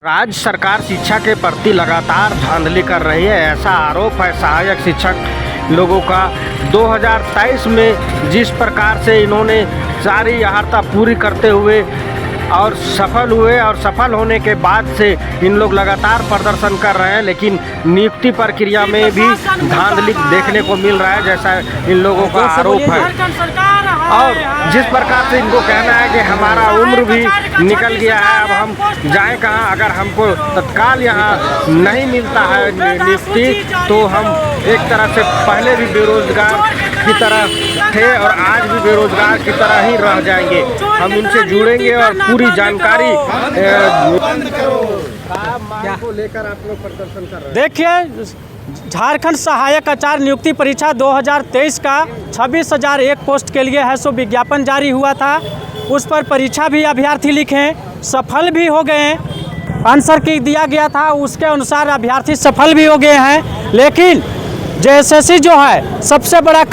राज्य सरकार शिक्षा के प्रति लगातार धांधली कर रही है, ऐसा आरोप है सहायक शिक्षक लोगों का। 2023 में जिस प्रकार से इन्होंने सारी अहर्ता पूरी करते हुए और सफल हुए और सफल होने के बाद से इन लोग लगातार प्रदर्शन कर रहे हैं, लेकिन नियुक्ति प्रक्रिया में भी धांधली देखने को मिल रहा है, जैसा इन लोगों का आरोप है। और जिस प्रकार से इनको कहना है कि हमारा उम्र भी निकल गया है, अब हम जाएं कहाँ, अगर हमको तत्काल यहाँ नहीं मिलता है नियुक्ति तो हम एक तरह से पहले भी बेरोजगार की तरह थे और आज भी बेरोजगार की तरह ही रह जाएंगे। हम इनसे जुड़ेंगे और पूरी जानकारी को लेकर आप लोग प्रदर्शन कर रहे हैं। देखिए, झारखंड सहायक आचार्य नियुक्ति परीक्षा 2023 का 26,001 पोस्ट के लिए है सो विज्ञापन जारी हुआ था। उस पर परीक्षा भी अभ्यर्थी लिखे, सफल भी हो गए। आंसर की दिया गया था, उसके अनुसार अभ्यर्थी सफल भी हो गए हैं। लेकिन जेएसएससी जो है सबसे बड़ा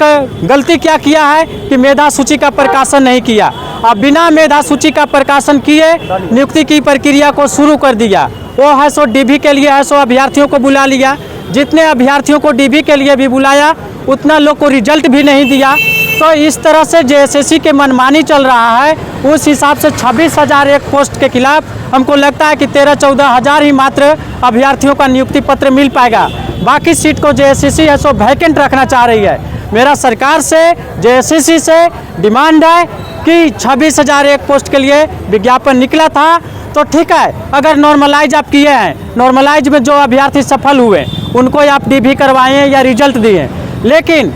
गलती क्या किया है कि मेधा सूची का प्रकाशन नहीं किया। अब बिना मेधा सूची का प्रकाशन किए नियुक्ति की प्रक्रिया को शुरू कर दिया। वो है सो डीबी के लिए है सो अभ्यर्थियों को बुला लिया। जितने अभ्यर्थियों को डीबी के लिए भी बुलाया उतना लोग को रिजल्ट भी नहीं दिया। तो इस तरह से जेएसएससी के मनमानी चल रहा है। उस हिसाब से 26,001 पोस्ट के खिलाफ हमको लगता है कि 13-14 हज़ार ही मात्र अभ्यर्थियों का नियुक्ति पत्र मिल पाएगा। बाकी सीट को जेएसएससी है सो वैकेंट रखना चाह रही है। मेरा सरकार से जेएसएससी से डिमांड है कि 26,001 पोस्ट के लिए विज्ञापन निकला था तो ठीक है, अगर नॉर्मलाइज आप किए हैं, नॉर्मलाइज में जो अभ्यर्थी सफल हुए उनको आप डीबी करवाएं या रिजल्ट दिए, लेकिन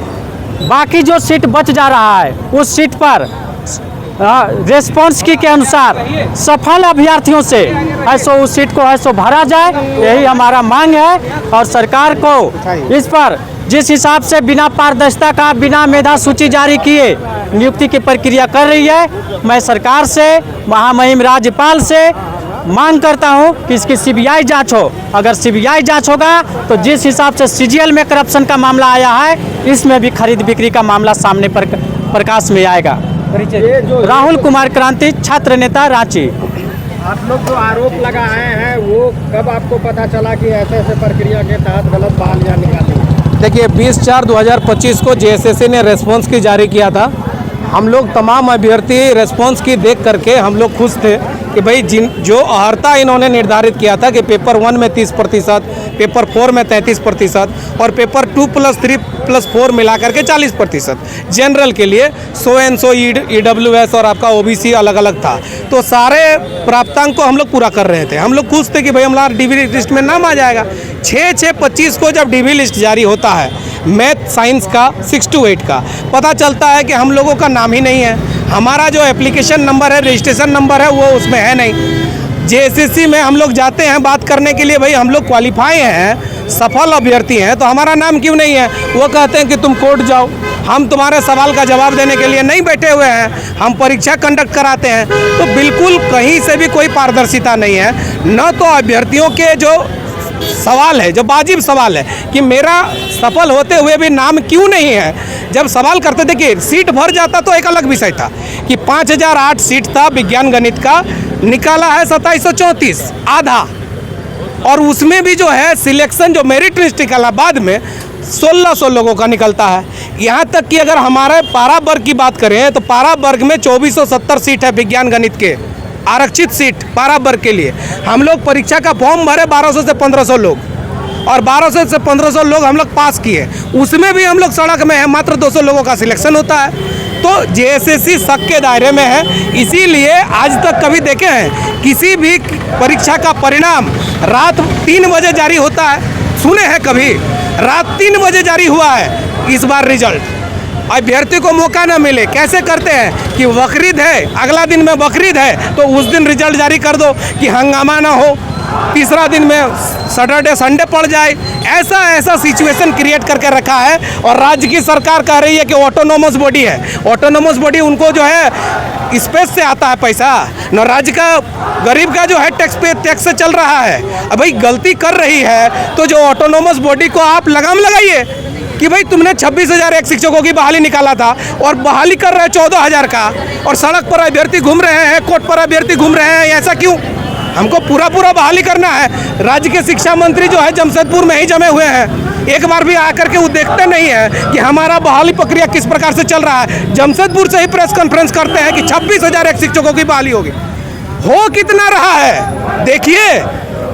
बाकी जो सीट बच जा रहा है उस सीट पर रेस्पॉन्स की के अनुसार सफल अभ्यर्थियों से है सो उस सीट को है सो भरा जाए, यही हमारा मांग है। और सरकार को इस पर जिस हिसाब से बिना पारदर्शिता का, बिना मेधा सूची जारी किए नियुक्ति की प्रक्रिया कर रही है, मैं सरकार से, महामहिम राज्यपाल से मांग करता हूं कि इसकी सीबीआई जांच हो। अगर सीबीआई जांच होगा तो जिस हिसाब से सीजीएल में करप्शन का मामला आया है, इसमें भी खरीद बिक्री का मामला सामने प्रकाश में आएगा। राहुल कुमार क्रांति, छात्र नेता, रांची। आप लोग जो आरोप लगाए हैं वो कब आपको पता चला कि ऐसे प्रक्रिया के तहत गलत बहालियाँ निकाली? देखिए, 20/4/2025 को जेएसएससी ने रेस्पॉन्स की जारी किया था। हम लोग तमाम अभ्यर्थी रेस्पॉन्स की देख करके हम लोग खुश थे कि भाई जो अहर्ता इन्होंने निर्धारित किया था कि पेपर 1 में 30%, पेपर 4 में 33% और पेपर 2+3+4 मिला करके 40% जनरल के लिए 100 EWS और आपका OBC अलग अलग था। तो सारे प्राप्तांक को हम लोग पूरा कर रहे थे। हम लोग खुश थे कि भाई हमारा डीबी लिस्ट में नाम आ जाएगा। 6/6/25 को जब डीबी लिस्ट जारी होता है, मैथ साइंस का 6 to 8 का, पता चलता है कि हम लोगों का नाम ही नहीं है। हमारा जो एप्लीकेशन नंबर है, रजिस्ट्रेशन नंबर है, वो उसमें है नहीं। जेएसएससी में हम लोग जाते हैं बात करने के लिए, भाई हम लोग क्वालिफाई हैं, सफल अभ्यर्थी हैं, तो हमारा नाम क्यों नहीं है? वो कहते हैं कि तुम कोर्ट जाओ। हम तुम्हारे सवाल का जवाब देने के लिए नहीं बैठे हुए हैं, हम परीक्षा कंडक्ट कराते हैं। तो बिल्कुल कहीं से भी कोई पारदर्शिता नहीं है। न तो अभ्यर्थियों के जो सवाल है, जो वाजिब सवाल है कि मेरा सफल होते हुए भी नाम क्यों नहीं है, जब सवाल करते थे कि सीट भर जाता तो एक अलग विषय था कि 5,008 सीट था विज्ञान गणित का, निकाला है 2734, आधा। और उसमें भी जो है सिलेक्शन, जो मेरिट लिस्ट निकाला बाद में 1,600 लोगों का निकलता है। यहाँ तक कि अगर हमारे पारा वर्ग की बात करें तो पारा वर्ग में 2470 सीट है विज्ञान गणित के आरक्षित सीट पारा वर्ग के लिए। हम लोग परीक्षा का फॉर्म भरे 1200 से 1500 लोग, और 1200 से 1500 लोग हम लोग पास किए। उसमें भी हम लोग सड़क में हैं, मात्र 200 लोगों का सिलेक्शन होता है। तो जेएसएससी शक के दायरे में है। इसीलिए आज तक कभी देखे हैं किसी भी परीक्षा का परिणाम रात 3 बजे जारी होता है? सुने हैं कभी? रात 3 बजे जारी हुआ है इस बार रिजल्ट। अभ्यर्थी को मौका ना मिले, कैसे करते हैं कि बकरीद है, अगला दिन में बकरीद है तो उस दिन रिजल्ट जारी कर दो कि हंगामा ना हो, तीसरा दिन में सैटरडे संडे पड़ जाए। ऐसा सिचुएशन क्रिएट करके रखा है। और राज्य की सरकार कह रही है कि ऑटोनोमस बॉडी है। ऑटोनोमस बॉडी उनको जो है स्पेस से आता है पैसा, न राज्य का गरीब का जो है टैक्स से चल रहा है। अब भाई गलती कर रही है तो जो ऑटोनोमस बॉडी को आप लगाम लगाइए कि भाई तुमने 26,001 शिक्षकों की बहाली निकाला था और बहाली कर रहे हैं 14,000 का, और सड़क पर अभ्यर्थी घूम रहे हैं, कोर्ट पर अभ्यर्थी घूम रहे हैं, ऐसा क्यों? हमको पूरा बहाली करना है। राज्य के शिक्षा मंत्री जो है जमशेदपुर में ही जमे हुए हैं, एक बार भी आकर के वो देखते नहीं है कि हमारा बहाली प्रक्रिया किस प्रकार से चल रहा है। जमशेदपुर से ही प्रेस कॉन्फ्रेंस करते हैं कि 26,000 शिक्षकों की बहाली होगी। हो कितना रहा है देखिए।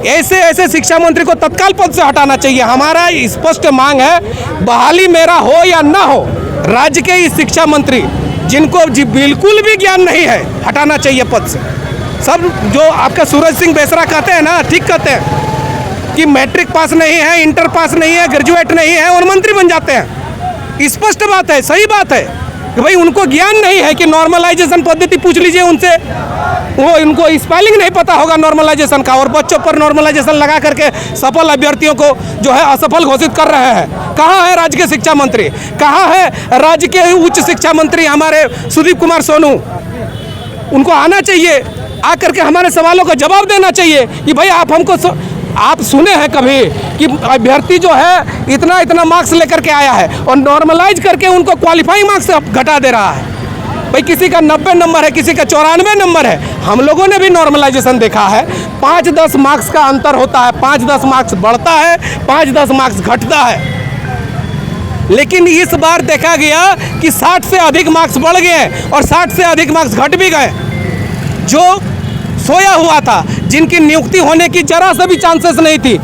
ऐसे शिक्षा मंत्री को तत्काल पद से हटाना चाहिए। हमारा स्पष्ट मांग है, बहाली मेरा हो या ना हो, राज्य के इस शिक्षा मंत्री जिनको बिल्कुल भी ज्ञान नहीं है, हटाना चाहिए पद से। सब जो आपका सूरज सिंह बेसरा कहते हैं ना, ठीक कहते हैं कि मैट्रिक पास नहीं है, इंटर पास नहीं है, ग्रेजुएट नहीं है और मंत्री बन जाते हैं। स्पष्ट बात है, सही बात है कि भाई उनको ज्ञान नहीं है कि नॉर्मलाइजेशन पद्धति पूछ लीजिए उनसे, वो उनको स्पेलिंग नहीं पता होगा नॉर्मलाइजेशन का, और बच्चों पर नॉर्मलाइजेशन लगा करके सफल अभ्यर्थियों को जो है असफल घोषित कर रहे हैं। कहाँ है राज्य के शिक्षा मंत्री? कहाँ है राज्य के उच्च शिक्षा मंत्री हमारे सुदीप कुमार सोनू? उनको आना चाहिए, आकर के हमारे सवालों का जवाब देना चाहिए कि भाई आप सुने हैं कभी कि अभ्यर्थी जो है इतना मार्क्स लेकर के आया है और नॉर्मलाइज करके उनको क्वालिफाइंग मार्क्स से घटा दे रहा है। भाई किसी का 90 नंबर है, किसी का 94 नंबर है। हम लोगों ने भी नॉर्मलाइजेशन देखा है, 5-10 मार्क्स का अंतर होता है, 5-10 मार्क्स बढ़ता है, 5-10 मार्क्स घटता है। लेकिन इस बार देखा गया कि 60 से अधिक मार्क्स बढ़ गए और 60 से अधिक मार्क्स घट भी गए। जो सोया हुआ था, जिनकी नियुक्ति होने की जरा सा भी चांसेस नहीं थी,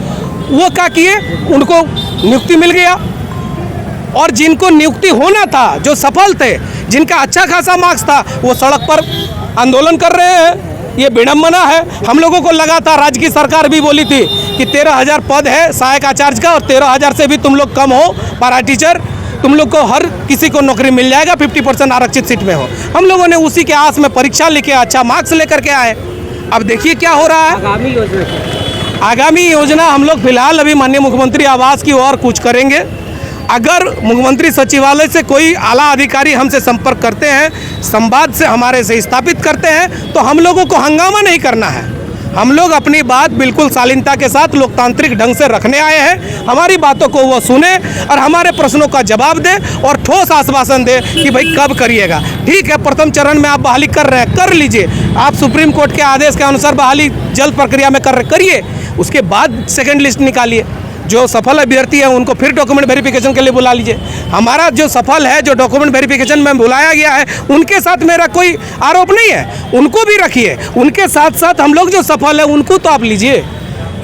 वो क्या किए, उनको नियुक्ति मिल गया। और जिनको नियुक्ति होना था, जो सफल थे, जिनका अच्छा खासा मार्क्स था, वो सड़क पर आंदोलन कर रहे हैं। ये विडम्बना है। हम लोगों को लगा था, राज्य की सरकार भी बोली थी कि 13,000 पद है सहायक आचार्य का और 13,000 से भी तुम लोग कम हो पारा टीचर, तुम लोग को हर किसी को नौकरी मिल जाएगा, 50% आरक्षित सीट में हो। हम लोगों ने उसी के आस में परीक्षा लिखे, अच्छा मार्क्स लेकर के आए। अब देखिए क्या हो रहा है। आगामी योजना हम लोग फिलहाल अभी माननीय मुख्यमंत्री आवास की ओर कुछ करेंगे। अगर मुख्यमंत्री सचिवालय से कोई आला अधिकारी हमसे संपर्क करते हैं, संवाद से हमारे से स्थापित करते हैं, तो हम लोगों को हंगामा नहीं करना है। हम लोग अपनी बात बिल्कुल शालीनता के साथ लोकतांत्रिक ढंग से रखने आए हैं। हमारी बातों को वो सुने और हमारे प्रश्नों का जवाब दे और ठोस आश्वासन दे कि भाई कब करिएगा। ठीक है, प्रथम चरण में आप बहाली कर रहे हैं, कर लीजिए। आप सुप्रीम कोर्ट के आदेश के अनुसार बहाली जल्द प्रक्रिया में करिए। उसके बाद सेकेंड लिस्ट निकालिए। जो सफल अभ्यर्थी है उनको फिर डॉक्यूमेंट वेरिफिकेशन के लिए बुला लीजिए। हमारा जो सफल है, जो डॉक्यूमेंट वेरिफिकेशन में बुलाया गया है, उनके साथ मेरा कोई आरोप नहीं है, उनको भी रखिए। उनके साथ साथ हम लोग जो सफल है उनको तो आप लीजिए।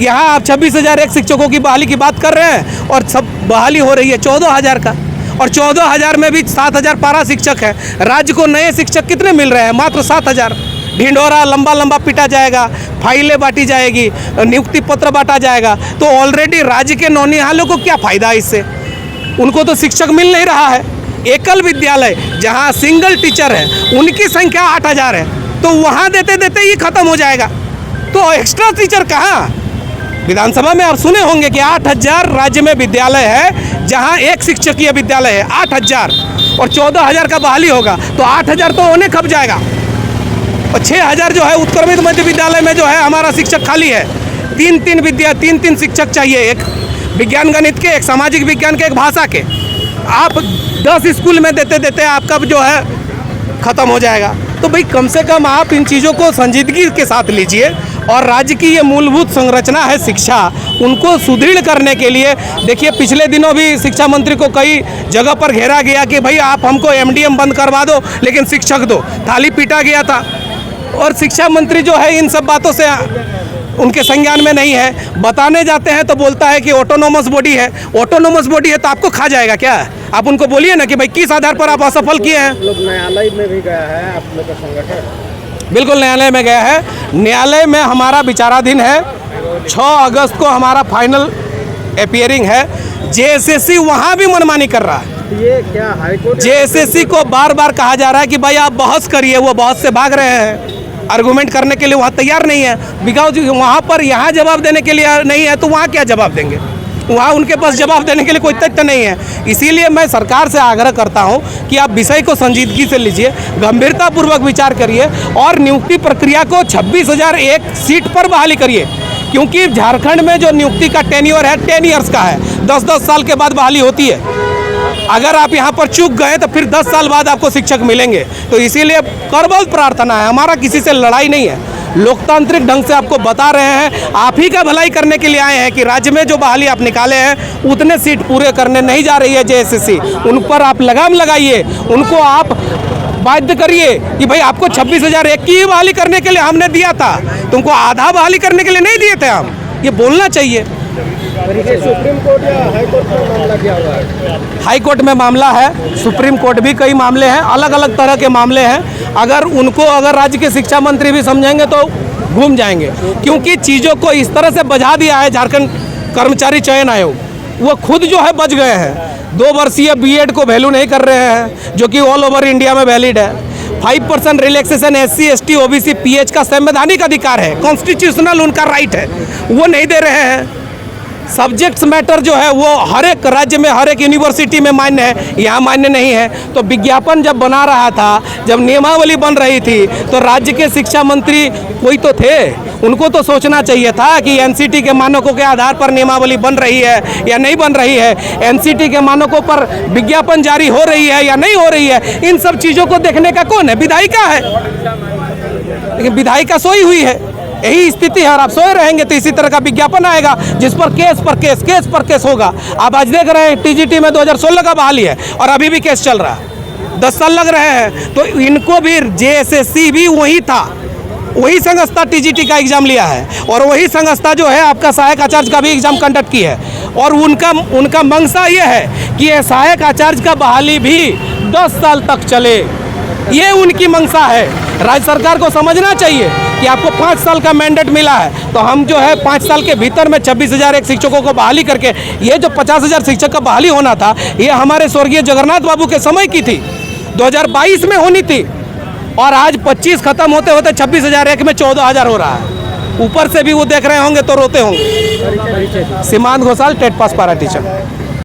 यहाँ आप 26,001 शिक्षकों की बहाली की बात कर रहे हैं और सब बहाली हो रही है 14,000 का, और 14,000 में भी 7,000 पारा शिक्षक है। राज्य को नए शिक्षक कितने मिल रहे हैं? मात्र 7,000। ढिंढोरा लंबा पिटा जाएगा, फाइलें बांटी जाएगी, नियुक्ति पत्र बांटा जाएगा, तो ऑलरेडी राज्य के नौनिहालों को क्या फ़ायदा है इससे? उनको तो शिक्षक मिल नहीं रहा है। एकल विद्यालय जहां सिंगल टीचर है उनकी संख्या 8,000 है, तो वहां देते देते ही खत्म हो जाएगा। तो एक्स्ट्रा टीचर कहाँ? विधानसभा में आप सुने होंगे कि 8,000 राज्य में विद्यालय है जहां एक शिक्षकीय विद्यालय है, 8,000, और 14,000 का बहाली होगा तो 8,000 तो होने खप जाएगा। और 6,000 जो है उत्क्रमित मध्य विद्यालय में जो है हमारा शिक्षक खाली है। तीन शिक्षक चाहिए, एक विज्ञान गणित के, एक सामाजिक विज्ञान के, एक भाषा के। आप 10 स्कूल में देते देते आपका जो है ख़त्म हो जाएगा। तो भाई कम से कम आप इन चीज़ों को संजीदगी के साथ लीजिए। और राज्य की ये मूलभूत संरचना है शिक्षा, उनको सुदृढ़ करने के लिए देखिए, पिछले दिनों भी शिक्षा मंत्री को कई जगह पर घेरा गया कि भाई आप हमको MDM बंद करवा दो लेकिन शिक्षक दो, थाली पीटा गया था। और शिक्षा मंत्री जो है इन सब बातों से उनके संज्ञान में नहीं है। बताने जाते हैं तो बोलता है कि ऑटोनोमस बॉडी है। ऑटोनोमस बॉडी है तो आपको खा जाएगा क्या? आप उनको बोलिए ना कि भाई किस आधार पर आप असफल किए हैं। लोग न्यायालय में भी गया है आप लोग का संगठन? बिल्कुल न्यायालय में गया है। न्यायालय में हमारा विचाराधीन है। 6 अगस्त को हमारा फाइनल अपीयरिंग है। JSSC वहाँ भी मनमानी कर रहा है। ये क्या हाईकोर्ट? JSSC को बार बार कहा जा रहा है कि भाई आप बहस करिए, वो बहस से भाग रहे हैं। आर्गूमेंट करने के लिए वहाँ तैयार नहीं है। बिकॉज वहाँ पर यहाँ जवाब देने के लिए नहीं है तो वहाँ क्या जवाब देंगे? वहाँ उनके पास जवाब देने के लिए कोई तथ्य नहीं है। इसीलिए मैं सरकार से आग्रह करता हूँ कि आप विषय को संजीदगी से लीजिए, गंभीरतापूर्वक विचार करिए और नियुक्ति प्रक्रिया को 26,001 सीट पर बहाली करिए। क्योंकि झारखंड में जो नियुक्ति का टेन्योर है 10 ईयर्स का है, 10-10 साल के बाद बहाली होती है। अगर आप यहाँ पर चूक गए तो फिर 10 साल बाद आपको शिक्षक मिलेंगे। तो इसीलिए करबल प्रार्थना है, हमारा किसी से लड़ाई नहीं है। लोकतांत्रिक ढंग से आपको बता रहे हैं। आप ही का भलाई करने के लिए आए हैं कि राज्य में जो बहाली आप निकाले हैं उतने सीट पूरे करने नहीं जा रही है जेएसएससी। उन पर आप लगाम लगाइए, उनको आप बाध्य करिए कि भाई आपको 26,001 की बहाली करने के लिए हमने दिया था, तुमको आधा बहाली करने के लिए नहीं दिए थे हम। ये बोलना चाहिए। सुप्रीम कोर्ट या हाई कोर्ट में मामला क्या हुआ है? हाई कोर्ट में मामला है, सुप्रीम कोर्ट भी कई मामले हैं, अलग अलग तरह के मामले हैं। अगर राज्य के शिक्षा मंत्री भी समझेंगे तो घूम जाएंगे, क्योंकि चीज़ों को इस तरह से बजा दिया है झारखंड कर्मचारी चयन आयोग, वो खुद जो है बच गए हैं। 2 वर्षीय बीएड को वैल्यू नहीं कर रहे हैं, जो कि ऑल ओवर इंडिया में वैलिड है। 5% relaxation SC ST OBC PH का संवैधानिक अधिकार है, कॉन्स्टिट्यूशनल उनका राइट है, वो नहीं दे रहे हैं। सब्जेक्ट्स मैटर जो है वो हर एक राज्य में, हर एक यूनिवर्सिटी में मान्य है, यहाँ मान्य नहीं है। तो विज्ञापन जब बना रहा था, जब नियमावली बन रही थी, तो राज्य के शिक्षा मंत्री कोई तो थे, उनको तो सोचना चाहिए था कि एनसीटी के मानकों के आधार पर नियमावली बन रही है या नहीं बन रही है, एनसीटी के मानकों पर विज्ञापन जारी हो रही है या नहीं हो रही है। इन सब चीज़ों को देखने का कौन है? विधायिका है, लेकिन विधायिका सोई हुई है। यही स्थिति है, और आप सोए रहेंगे तो इसी तरह का विज्ञापन आएगा जिस पर केस पर केस होगा। आप आज देख रहे हैं टीजीटी में 2016 का बहाली है और अभी भी केस चल रहा है, 10 साल लग रहे हैं। तो इनको भी जेएसएससी भी वही था, वही संस्था टीजीटी का एग्जाम लिया है, और वही संस्था जो है आपका सहायक आचार्य का भी एग्जाम कंडक्ट की है। और उनका मंशा ये है कि ये सहायक आचार्य का बहाली भी 10 साल तक चले, ये उनकी मंशा है। राज्य सरकार को समझना चाहिए कि आपको 5 साल का मैंडेट मिला है, तो हम जो है 5 साल के भीतर में 26,001 शिक्षकों को बहाली करके, ये जो 50,000 शिक्षक का बहाली होना था, ये हमारे स्वर्गीय जगन्नाथ बाबू के समय की थी, 2022 में होनी थी, और आज 25 खत्म होते होते 26,001 में 14,000 हो रहा है। ऊपर से भी वो देख रहे होंगे तो रोते होंगे। सीमांत घोषाल, टेट पास पारा टीचर।